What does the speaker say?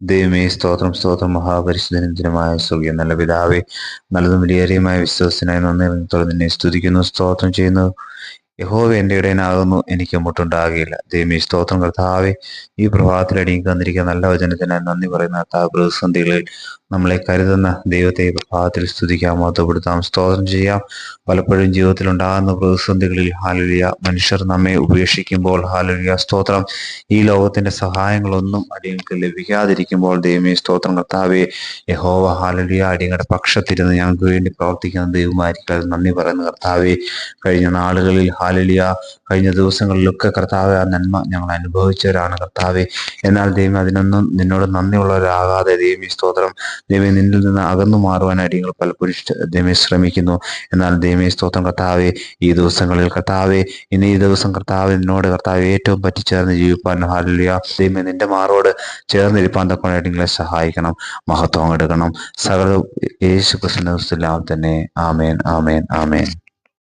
ദൈവമേ സ്തോത്രം സ്തോത്രം. മഹാപരിശുദ്ധനുമായ സ്വർഗീയ നല്ല പിതാവേ, നല്ലതും വിലയേറിയമായ വിശ്വാസത്തിനായി നന്ദി നിന്നെ സ്തുതിക്കുന്നു, സ്തോത്രം ചെയ്യുന്നു. യഹോവ എൻ്റെ ഇടയനാകുന്നു, എനിക്ക് മുട്ടുണ്ടാകുകയില്ല. ദൈവമേ സ്തോത്രം കർത്താവേ, ഈ പ്രഭാതത്തിൽ അടിയിൽ തന്നിരിക്കുന്ന നല്ല വചനത്തിനായി നന്ദി പറയുന്ന കർത്താവ്, പ്രതിസന്ധികളിൽ നമ്മളെ കരുതുന്ന ദൈവത്തെ ഈ പ്രഭാതത്തിൽ സ്തുതിക്കാം, മഹത്വപ്പെടുത്താം, സ്തോത്രം ചെയ്യാം. പലപ്പോഴും ജീവിതത്തിൽ ഉണ്ടാകുന്ന പ്രതിസന്ധികളിൽ ഹല്ലേലൂയ, മനുഷ്യർ നമ്മെ ഉപേക്ഷിക്കുമ്പോൾ ഹല്ലേലൂയ സ്തോത്രം, ഈ ലോകത്തിന്റെ സഹായങ്ങളൊന്നും അടിയങ്ങൾക്ക് ലഭിക്കാതിരിക്കുമ്പോൾ ദൈവമേ സ്തോത്രം കർത്താവേ, യഹോവ ഹല്ലേലൂയ അടിയങ്ങളുടെ പക്ഷത്തിരുന്ന് ഞങ്ങൾക്ക് വേണ്ടി പ്രവർത്തിക്കുന്ന ദൈവമായിരിക്കും. നന്ദി പറയുന്ന കർത്താവേ, കഴിഞ്ഞ നാളുകളിൽ ഹല്ലേലൂയ, കഴിഞ്ഞ ദിവസങ്ങളിലൊക്കെ കർത്താവെ ആ നന്മ ഞങ്ങൾ അനുഭവിച്ചവരാണ് കർത്താവെ. എന്നാൽ ദൈവം അതിനൊന്നും നിന്നോട് നന്ദിയുള്ളവരാകാതെ ദൈവമേ സ്തോത്രം, ദൈവം നിന്നിൽ നിന്ന് അകന്നു മാറുവാൻ അടിയങ്ങൾ പലപ്പോഴും ദൈവമേ ശ്രമിക്കുന്നു. എന്നാൽ ദൈവമേ സ്തോത്രം കർത്താവെ, ഈ ദിവസങ്ങളിൽ കർത്താവെ, ഇന്ന് ഈ ദിവസം കർത്താവ് നിന്നോട് കർത്താവ് ഏറ്റവും പറ്റിച്ചേർന്ന് ജീവിപ്പാൻ ഹല്ലേലൂയ ദൈവമേ നിന്റെ മാറോട് ചേർന്നിരിപ്പാൻ തക്കവണ്ണം നിങ്ങളെ സഹായിക്കണം, മഹത്വം എടുക്കണം. സകല യേശു ക്രിസ്തുവിന്റെ നാമത്തിൽ തന്നെ ആമേൻ, ആമേൻ, ആമേൻ.